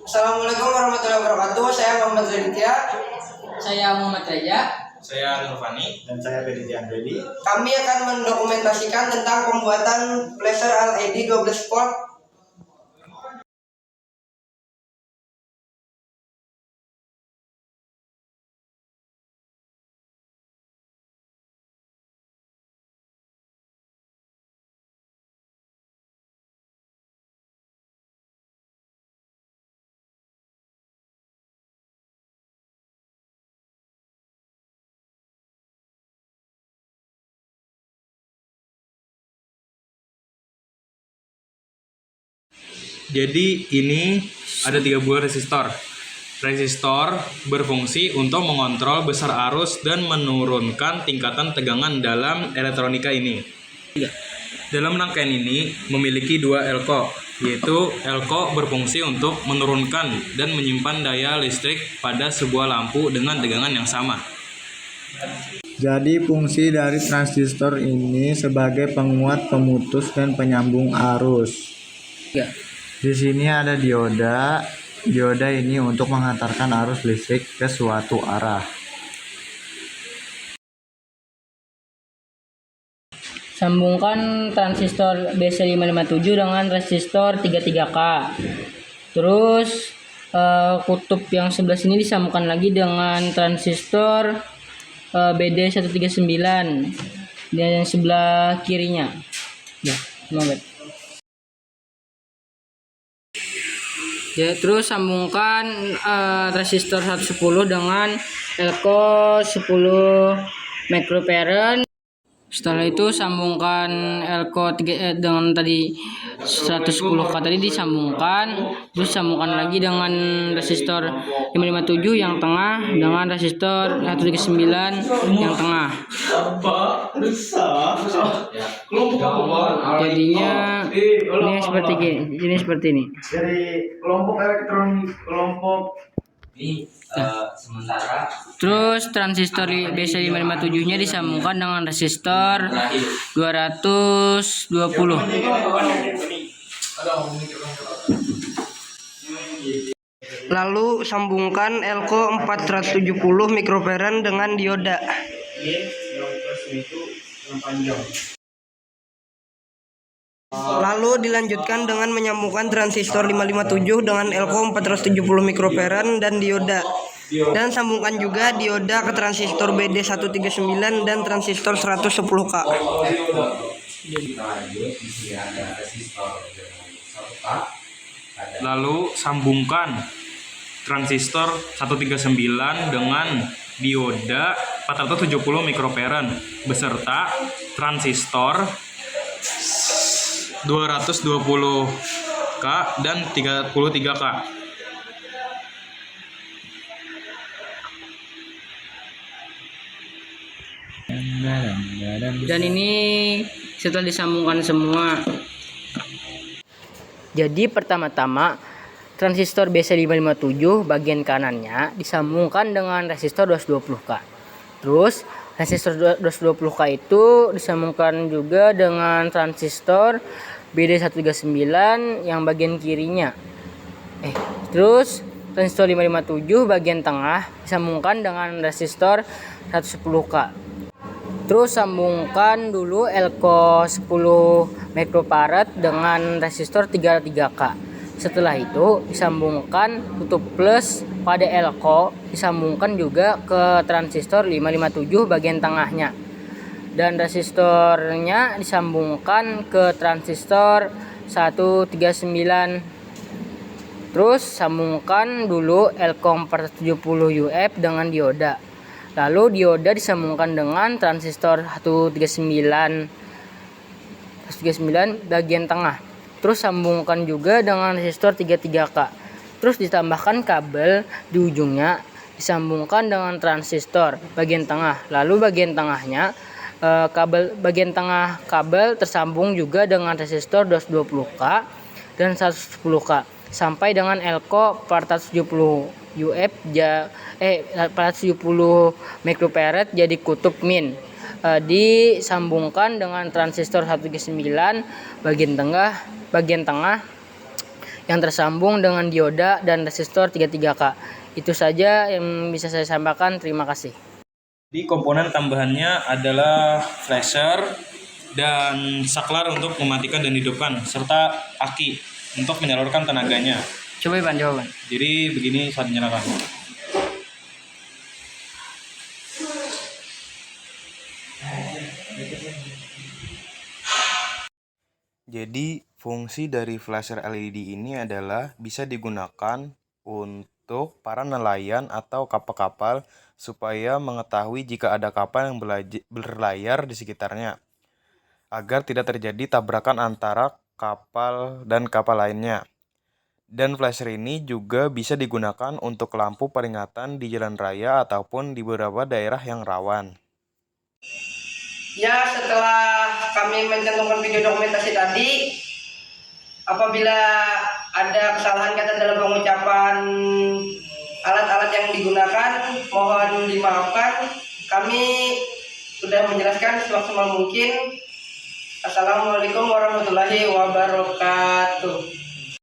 Assalamualaikum warahmatullahi wabarakatuh. Saya Muhammad Zaditya. Saya Muhammad Raja. Saya Nurfani. Dan saya Fediti Andredi. Kami akan mendokumentasikan tentang pembuatan flasher LED 12 volt Jadi ini ada 3 buah resistor. Resistor berfungsi untuk mengontrol besar arus dan menurunkan tingkatan tegangan dalam elektronika ini. Dalam rangkaian ini memiliki 2 elko, yaitu elko berfungsi untuk menurunkan dan menyimpan daya listrik pada sebuah lampu dengan tegangan yang sama. Jadi fungsi dari transistor ini sebagai penguat, pemutus, dan penyambung arus. Di sini ada dioda. Dioda ini untuk menghantarkan arus listrik ke suatu arah. Sambungkan transistor BC557 dengan resistor 33K. Terus kutub yang sebelah sini disambungkan lagi dengan transistor BD139 dan yang sebelah kirinya. Ya, semangat. Ya, terus sambungkan resistor 110 dengan elko 10 microfarad. Setelah itu sambungkan elko dengan tadi 110K tadi disambungkan, terus sambungkan lagi dengan resistor 557 yang tengah dengan resistor 139 yang tengah. Jadinya ini seperti ini. Jadi kelompok elektronik, sementara Terus transistor BC557-nya disambungkan dengan resistor 220. Lalu sambungkan elko 470 mikrofarad dengan dioda. Lalu dilanjutkan dengan menyambungkan transistor 557 dengan elko 470 mikrofarad dan dioda. Dan sambungkan juga dioda ke transistor BD139 dan transistor 110K. Lalu sambungkan transistor 139 dengan dioda 470 mikrofarad beserta transistor 220K dan 33K. Dan ini setelah disambungkan semua. Jadi pertama-tama transistor BC557 bagian kanannya disambungkan dengan resistor 220K. Terus resistor 220K itu disambungkan juga dengan transistor BD139 yang bagian kirinya. Terus transistor 557 bagian tengah disambungkan dengan resistor 110K. Terus sambungkan dulu elko 10 microfarad dengan resistor 33K. Setelah itu disambungkan kutub plus pada elko, disambungkan juga ke transistor 557 bagian tengahnya. Dan resistornya disambungkan ke transistor 139. Terus sambungkan dulu elko 470 UF dengan dioda. Lalu dioda disambungkan dengan transistor 139 bagian tengah. Terus sambungkan juga dengan resistor 33K. Terus ditambahkan kabel di ujungnya, disambungkan dengan transistor bagian tengah. Lalu bagian tengahnya bagian tengah kabel tersambung juga dengan resistor 220K dan 110K sampai dengan elko 470 UF 470 microfarad jadi kutub min. Disambungkan dengan transistor 139 bagian tengah yang tersambung dengan dioda dan resistor 33K. Itu saja yang bisa saya sampaikan. Terima kasih. Di komponen tambahannya adalah flasher dan saklar untuk mematikan dan hidupkan, serta aki untuk menyalurkan tenaganya. Coba Ivan, jawaban. Jadi begini saat menyalakan. Jadi, fungsi dari flasher LED ini adalah bisa digunakan untuk para nelayan atau kapal-kapal supaya mengetahui jika ada kapal yang berlayar di sekitarnya, agar tidak terjadi tabrakan antara kapal dan kapal lainnya. Dan flasher ini juga bisa digunakan untuk lampu peringatan di jalan raya ataupun di beberapa daerah yang rawan. Ya, setelah kami mencantumkan video dokumentasi tadi, apabila ada kesalahan kata dalam pengucapan alat-alat yang digunakan, mohon dimaafkan. Kami sudah menjelaskan semaksimal mungkin. Assalamualaikum warahmatullahi wabarakatuh.